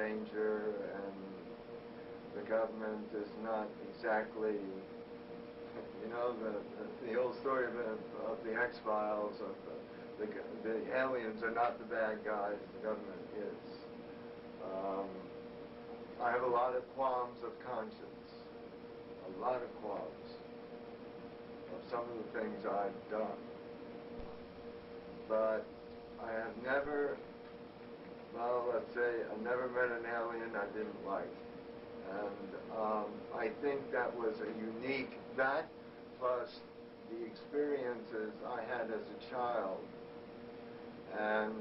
danger, and the government is not exactly, you know, the old story of the X-Files, of the aliens are not the bad guys, the government is. I have a lot of qualms of conscience, a lot of qualms of some of the things I've done. But I have never, well, let's say, I never met an alien I didn't like. And I think that was a unique, that plus the experiences I had as a child. And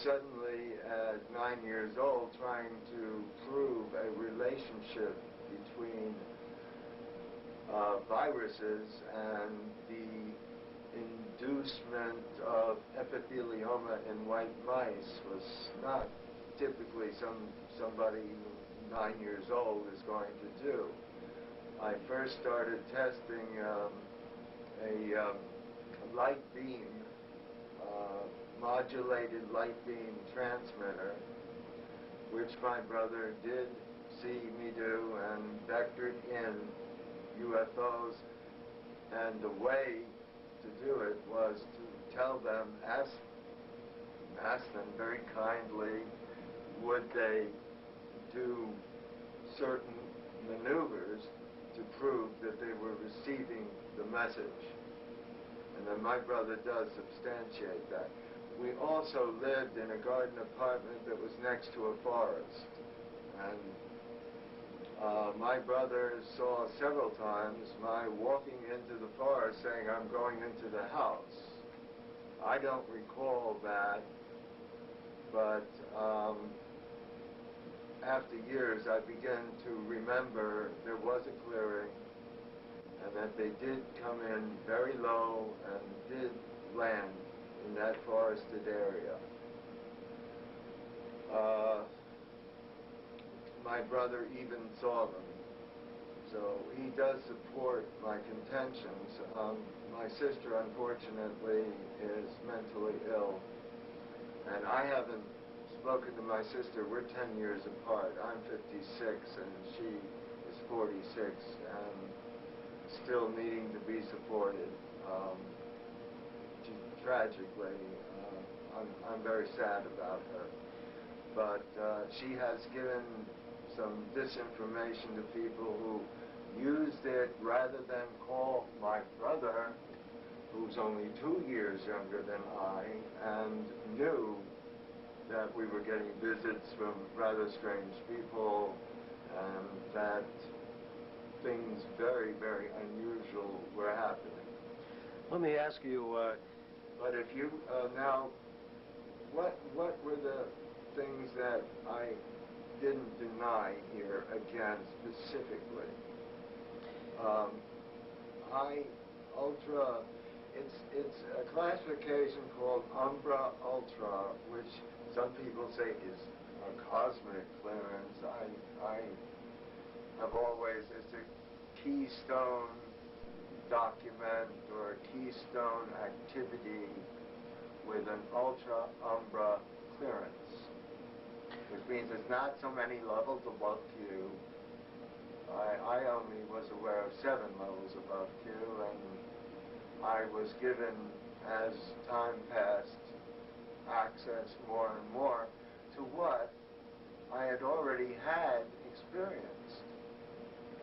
suddenly, at 9 years old, trying to prove a relationship between viruses and the inducement of epithelioma in white mice was not typically somebody 9 years old is going to do. I first started testing a light beam, modulated light beam transmitter, which my brother did see me do and vectored in UFOs. And the way to do it was to tell them, ask them very kindly, would they do certain maneuvers to prove that they were receiving the message. And then my brother does substantiate that. We also lived in a garden apartment that was next to a forest. And my brother saw several times my walking into the forest saying, I'm going into the house. I don't recall that, but after years I began to remember there was a clearing and that they did come in very low and did land in that forested area. My brother even saw them, so he does support my contentions. My sister, unfortunately, is mentally ill, and I haven't spoken to my sister. We're 10 years apart. I'm 56 and she is 46 and still needing to be supported. Tragically, I'm very sad about her. But she has given some disinformation to people who used it rather than call my brother, who's only 2 years younger than I, and knew that we were getting visits from rather strange people, and that things very, very unusual were happening. Let me ask you, but if you, now, what were the things that I didn't deny here again specifically? Ultra, it's a classification called Umbra Ultra, which some people say is a cosmic clearance. I have always, it's a keystone document or a keystone activity with an ultra umbra clearance, which means there's not so many levels above Q. I only was aware of 7 levels above Q, and I was given, as time passed, access more and more to what I had already had experienced,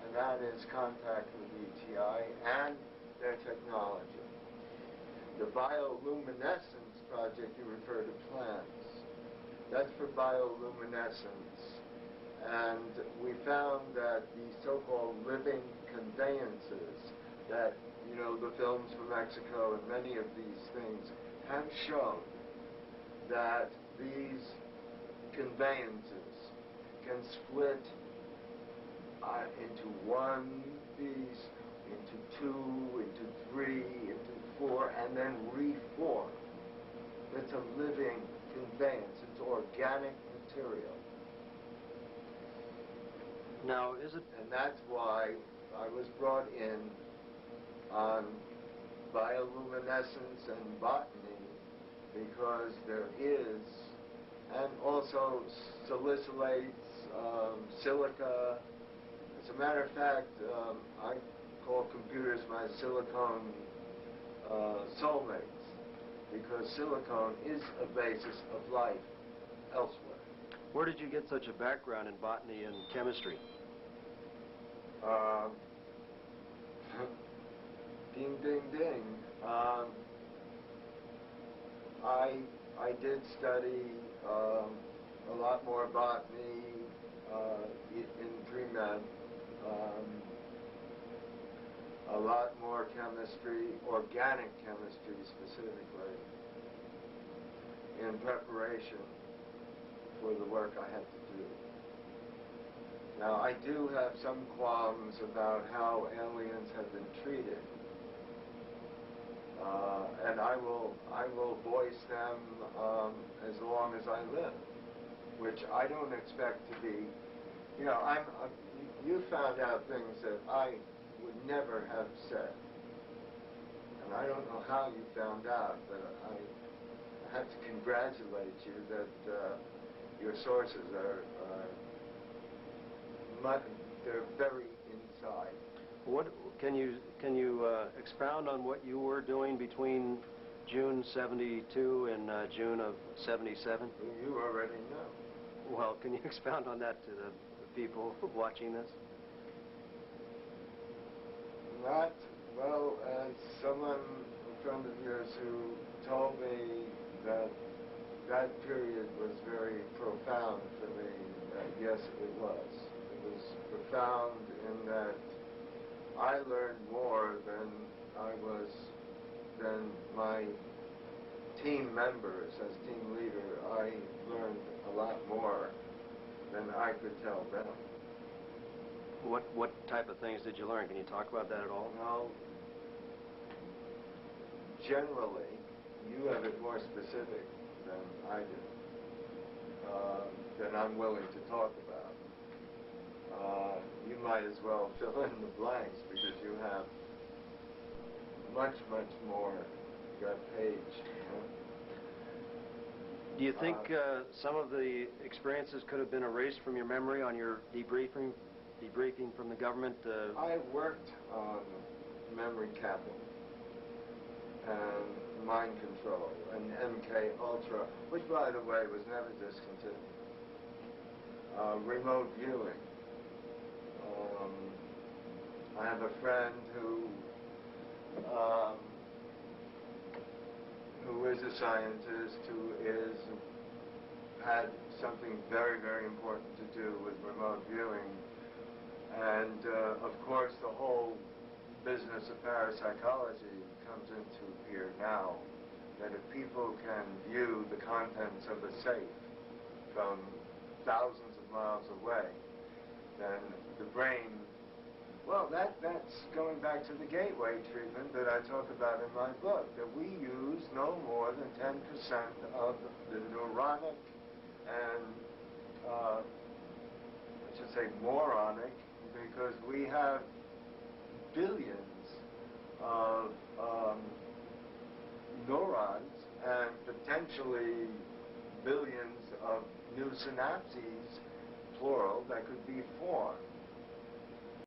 and that is contact with ETI and their technology. The bioluminescence project, you refer to plants. That's for bioluminescence, and we found that the so-called living conveyances that, you know, the films from Mexico and many of these things have shown that these conveyances can split into 1 piece, into 2, into 3, into 4, and then reform. It's a living conveyance. It's organic material. Now, is it... And that's why I was brought in on bioluminescence and botany, because there is and also salicylates, silica. As a matter of fact, I call computers my silicone soulmates, because silicone is a basis of life elsewhere. Where did you get such a background in botany and chemistry? Ding, ding, ding. I did study a lot more botany in pre-med, a lot more chemistry, organic chemistry specifically, in preparation for the work I had to do. Now, I do have some qualms about how aliens have been treated, and I will voice them as long as I live, which I don't expect to be. You know, you found out things that I would never have said, and I don't know how you found out, but I have to congratulate you that your sources are they're very inside. What can you expound on what you were doing between June '72 and June of '77? You already know. Well, can you expound on that to the people watching this? Not well, as someone, a friend of yours, who told me that that period was very profound for me. Yes, it was. It was profound in that I learned more than my team members. As team leader, I learned a lot more than I could tell them. What type of things did you learn? Can you talk about that at all? Well, generally, you have it more specific than I do, than I'm willing to talk about. You might as well fill in the blanks, because you have much, much more that page. You know? Do you think some of the experiences could have been erased from your memory on your debriefing from the government? I worked on memory capping and mind control and MK Ultra, which, by the way, was never discontinued. Remote viewing. I have a friend who is a scientist, who had something very, very important to do with remote viewing. And, of course, the whole business of parapsychology comes into gear now, that if people can view the contents of a safe from thousands of miles away, then the brain, well, that's going back to the gateway treatment that I talk about in my book, that we use no more than 10% of the neuronic and, I should say moronic, because we have billions of neurons and potentially billions of new synapses, plural, that could be formed.